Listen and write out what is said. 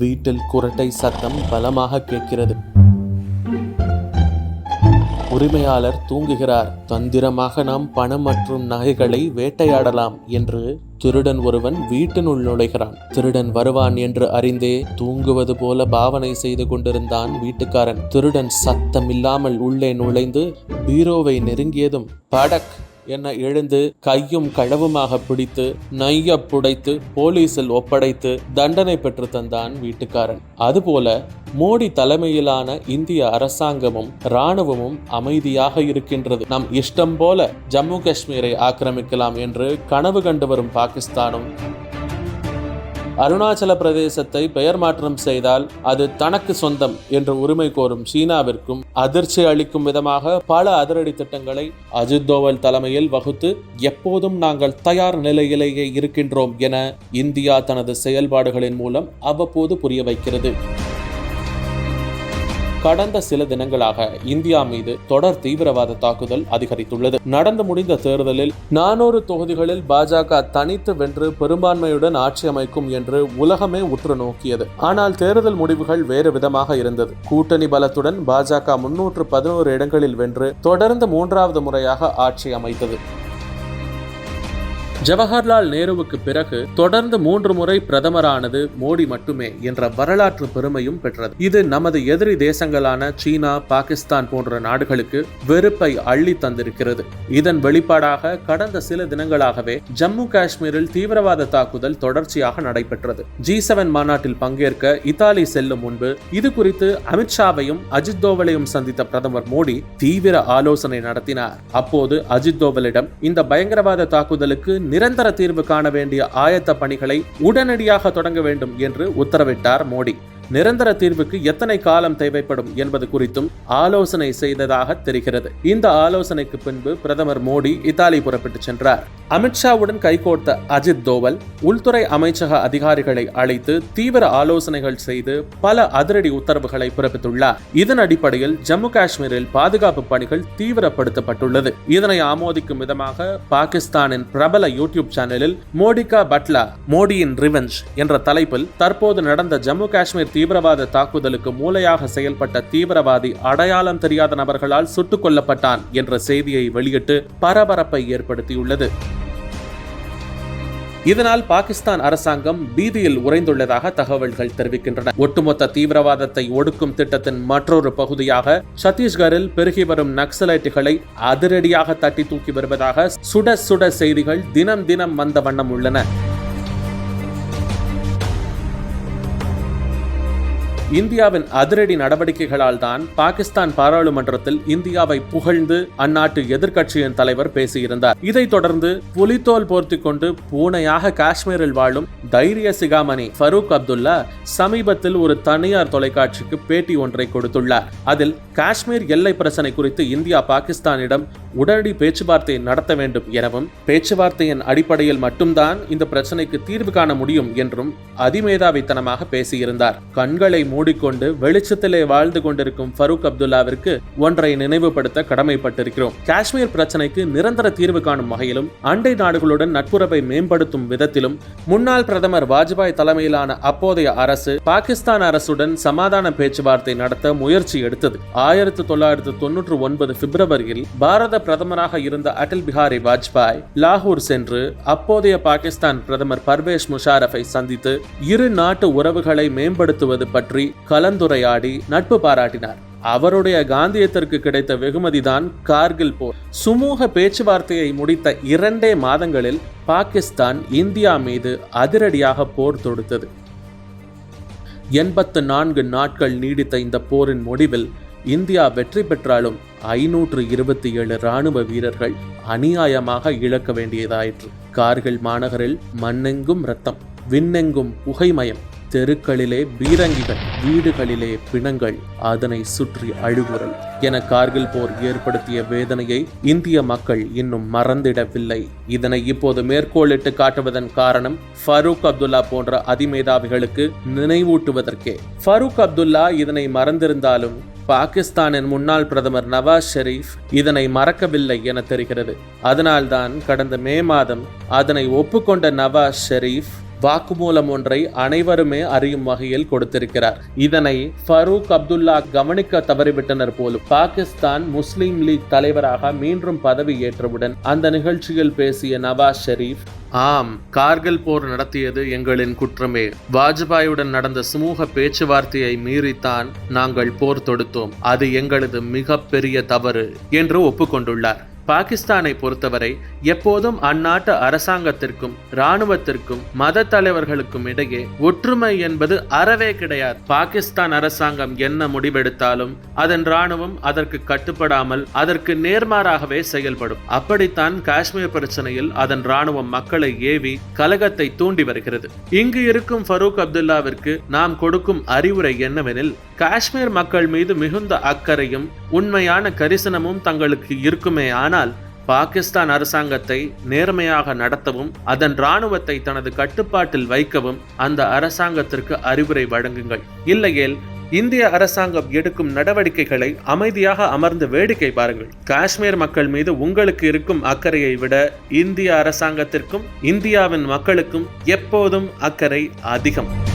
வீட்டில் குரட்டை சத்தம் பலமாக கேட்கிறது. உரிமையாளர் தூங்குகிறார். தந்திரமாக நாம் பணம் மற்றும் நகைகளை வேட்டையாடலாம் என்று திருடன் ஒருவன் வீட்டினுள் நுழைகிறான். திருடன் வருவான் என்று அறிந்தே தூங்குவது போல பாவனை செய்து கொண்டிருந்தான் வீட்டுக்காரன். திருடன் சத்தமில்லாமல் உள்ளே நுழைந்து பீரோவை நெருங்கியதும் படக் என எழுந்து கையும் களவுமாக பிடித்து நைய புடைத்து போலீசில் ஒப்படைத்து தண்டனை பெற்று தந்தான் வீட்டுக்காரன். அதுபோல மோடி தலைமையிலான இந்திய அரசாங்கமும் இராணுவமும் அமைதியாக இருக்கின்றது. நம் இஷ்டம் போல ஜம்மு காஷ்மீரை ஆக்கிரமிக்கலாம் என்று கனவு கண்டு வரும் பாகிஸ்தானும் அருணாச்சல பிரதேசத்தை பெயர் மாற்றம் செய்தால் அது தனக்கு சொந்தம் என்று உரிமை கோரும் சீனாவிற்கும் அதிர்ச்சி அளிக்கும் விதமாக பல அதிரடி திட்டங்களை அஜித் தோவல் தலைமையில் வகுத்து எப்போதும் நாங்கள் தயார் நிலையிலேயே இருக்கின்றோம் என இந்தியா தனது செயல்பாடுகளின் மூலம் அவ்வப்போது புரிய வைக்கிறது. கடந்த சில தினங்களாக இந்தியா மீது தொடர் தீவிரவாத தாக்குதல் அதிகரித்துள்ளது. நடந்து முடிந்த தேர்தலில் 400 தொகுதிகளில் பாஜக தனித்து வென்று பெரும்பான்மையுடன் ஆட்சி அமைக்கும் என்று உலகமே உற்று நோக்கியது. ஆனால் தேர்தல் முடிவுகள் வேறு விதமாக இருந்தது. கூட்டணி பலத்துடன் பாஜக 311 இடங்களில் வென்று தொடர்ந்து 3வது முறையாக ஆட்சி அமைத்தது. ஜவஹர்லால் நேருவுக்கு பிறகு தொடர்ந்து 3 முறை பிரதமரானது மோடி மட்டுமே என்ற வரலாற்று பெருமையும் பெற்றது. இது நமது எதிரி தேசங்களான சீனா, பாகிஸ்தான் போன்ற நாடுகளுக்கு வெறுப்பை அள்ளி தந்திருக்கிறது. இதன் வெளிப்பாடாக கடந்த சில தினங்களாகவே ஜம்மு காஷ்மீரில் தீவிரவாத தாக்குதல் தொடர்ச்சியாக நடைபெற்றது. G7 மாநாட்டில் பங்கேற்க இத்தாலி செல்லும் முன்பு இது குறித்து அமித்ஷாவையும் அஜித் தோவலையும் சந்தித்த பிரதமர் மோடி தீவிர ஆலோசனை நடத்தினார். அப்போது அஜித் தோவலிடம் இந்த பயங்கரவாத தாக்குதலுக்கு நிரந்தர தீர்வு காண வேண்டிய ஆயத்த பணிகளை உடனடியாக தொடங்க வேண்டும் என்று உத்தரவிட்டார் மோடி. நிரந்தர தீர்வுக்கு எத்தனை காலம் தேவைப்படும் என்பது குறித்தும் ஆலோசனை செய்ததாக தெரிகிறது. இந்த ஆலோசனைக்கு பின்பு பிரதமர் மோடி இத்தாலி புறப்பட்டு சென்றார். அமித்ஷாவுடன் கைகோர்த்த அஜித் தோவல் உள்துறை அமைச்சக அதிகாரிகளை அழைத்து தீவிர ஆலோசனைகள் செய்து பல அதிரடி உத்தரவுகளை பிறப்பித்துள்ளார். இதன் அடிப்படையில் ஜம்மு காஷ்மீரில் பாதுகாப்பு பணிகள் தீவிரப்படுத்தப்பட்டுள்ளது. இதனை ஆமோதிக்கும் விதமாக பாகிஸ்தானின் பிரபல யூடியூப் சேனலில் மோடிகா பட்லா மோடியின் ரிவெஞ்ச் என்ற தலைப்பில் தற்போது நடந்த ஜம்மு காஷ்மீர் தீவிரவாத தாக்குதலுக்கு மூளையாக செயல்பட்ட தீவிரவாதி அடையாளம் தெரியாத நபர்களால் சுட்டுக் கொல்லப்பட்டான் என்ற செய்தியை வெளியிட்டு பரபரப்பை ஏற்படுத்தியுள்ளது. இதனால் பாகிஸ்தான் அரசாங்கம் பீதியில் உறைந்துள்ளதாக தகவல்கள் தெரிவிக்கின்றன. ஒட்டுமொத்த தீவிரவாதத்தை ஒடுக்கும் திட்டத்தின் மற்றொரு பகுதியாக சத்தீஸ்கரில் பெருகி வரும் நக்சலைட்டுகளை அதிரடியாக தட்டி தூக்கி வருவதாக சுட சுட செய்திகள் தினம் தினம் வந்த வண்ணம் உள்ளன. இந்தியாவின் அதிரடி நடவடிக்கைகளால் தான் பாகிஸ்தான் பாராளுமன்றத்தில் இந்தியாவை புகழ்ந்து அந்நாட்டு எதிர்க்கட்சியின் தலைவர் பேசியிருந்தார். இதைத் தொடர்ந்து புலித்தோல் போர்த்திக் கொண்டு பூனையாக காஷ்மீரில் வாழும் தைரிய சிகாமணி ஃபரூக் அப்துல்லா சமீபத்தில் ஒரு தனியார் தொலைக்காட்சிக்கு பேட்டி ஒன்றை கொடுத்துள்ளார். அதில் காஷ்மீர் எல்லை பிரச்சனை குறித்து இந்தியா பாகிஸ்தானிடம் உடனடி பேச்சுவார்த்தை நடத்த வேண்டும் எனவும் பேச்சுவார்த்தையின் அடிப்படையில் மட்டும்தான் இந்த பிரச்சனைக்கு தீர்வு காண முடியும் என்றும் அதிமேதாவித்தனமாக பேசியிருந்தார். கண்களை மூடிக்கொண்டு வெளிச்சத்திலே வாழ்ந்து கொண்டிருக்கும் ஃபரூக் அப்துல்லாவிற்கு ஒன்றை நினைவுபடுத்த கடமைப்பட்டிருக்கிறோம். காஷ்மீர் பிரச்சனைக்கு நிரந்தர தீர்வு காணும் வகையிலும் அண்டை நாடுகளுடன் நட்புறவை மேம்படுத்தும் விதத்திலும் முன்னாள் பிரதமர் வாஜ்பாய் தலைமையிலான அப்போதைய அரசு பாகிஸ்தான் அரசுடன் சமாதான பேச்சுவார்த்தை நடத்த முயற்சி எடுத்தது. 1999 பிப்ரவரியில் பாரத பிரதமராக இருந்த அடல் பிஹாரி வாஜ்பாய் லாகூர் சென்று அப்போதைய பாகிஸ்தான் பிரதமர் பர்வேஸ் முஷாரஃபை சந்தித்து இரு நாட்டு உறவுகளை மேம்படுத்துவது பற்றி கலந்துரையாடி நட்பு பாராட்டினார். அவருடைய காந்தியத்திற்கு கிடைத்த வெகுமதிதான் கார்கில் போர். சுமூக பேச்சுவார்த்தையை முடித்த 2 மாதங்களில் பாகிஸ்தான் இந்தியா மீது அதிரடியாக போர் தொடுத்தது. 84 நாட்கள் நீடித்த இந்த போரின் முடிவில் இந்தியா வெற்றி பெற்றாலும் 527 ராணுவ வீரர்கள் அநியாயமாக இழக்க வேண்டியதாயிற்று. கார்கில் மாநகரில் மண்ணெங்கும் ரத்தம், விண்ணெங்கும் புகைமயம், தெருக்களிலே பீரங்கிகள், வீடுகளிலே பிணங்கள், அதனை சுற்றி அழுகுரல் என கார்கில் போர் ஏற்படுத்திய வேதனையை இந்திய மக்கள் இன்னும் மறந்திடவில்லை. இதனை இப்போது மேற்கோளிட்டு காட்டுவதன் காரணம் ஃபரூக் அப்துல்லா போன்ற அதிமேதாவிகளுக்கு நினைவூட்டுவதற்கே. ஃபரூக் அப்துல்லா இதனை மறந்திருந்தாலும் பாகிஸ்தானின் முன்னாள் பிரதமர் நவாஸ் ஷெரீப் இதனை மறக்கவில்லை என தெரிகிறது. அதனால்தான் கடந்த மே மாதம் அதனை ஒப்புக்கொண்ட நவாஸ் ஷெரீப் வாக்குமூலம் ஒன்றை அனைவருமே அறியும் வகையில் கொடுத்திருக்கிறார். இதனை ஃபரூக் அப்துல்லா கவனிக்க தவறிவிட்டனர் போலும். பாகிஸ்தான் முஸ்லிம் லீக் தலைவராக மீண்டும் பதவி ஏற்றவுடன் அந்த நிகழ்ச்சியில் பேசிய நவாஸ் ஷெரீப், ஆம், கார்கில் போர் நடத்தியது எங்களின் குற்றமே. வாஜ்பாயுடன் நடந்த சுமூக பேச்சுவார்த்தையை மீறித்தான் நாங்கள் போர் தொடுத்தோம். அது எங்களது மிகப்பெரிய தவறு என்று ஒப்புக்கொண்டுள்ளார். பாகிஸ்தானை பொறுத்தவரை எப்போதும் அந்நாட்டு அரசாங்கத்திற்கும் இராணுவத்திற்கும் மத தலைவர்களுக்கும் இடையே ஒற்றுமை என்பது அறவே கிடையாது. பாகிஸ்தான் அரசாங்கம் என்ன முடிவெடுத்தாலும் அதன் இராணுவம் அதற்கு கட்டுப்படாமல் அதற்கு நேர்மாறாகவே செயல்படும். அப்படித்தான் காஷ்மீர் பிரச்சனையில் அதன் இராணுவம் மக்களை ஏவி கலகத்தை தூண்டி வருகிறது. இங்கு இருக்கும் ஃபரூக் அப்துல்லாவிற்கு நாம் கொடுக்கும் அறிவுரை என்னவெனில், காஷ்மீர் மக்கள் மீது மிகுந்த அக்கறையும் உண்மையான கரிசனமும் தங்களுக்கு இருக்குமே ஆனால் பாகிஸ்தான் அரசாங்கத்தை நேர்மையாக நடத்தவும் அதன் இராணுவத்தை தனது கட்டுப்பாட்டில் வைக்கவும் அந்த அரசாங்கத்திற்கு அறிவுரை வழங்குங்கள். இல்லையேல் இந்திய அரசாங்கம் எடுக்கும் நடவடிக்கைகளை அமைதியாக அமர்ந்து வேடிக்கை பாருங்கள். காஷ்மீர் மக்கள் மீது உங்களுக்கு இருக்கும் அக்கறையை விட இந்திய அரசாங்கத்திற்கும் இந்தியாவின் மக்களுக்கும் எப்போதும் அக்கறை அதிகம்.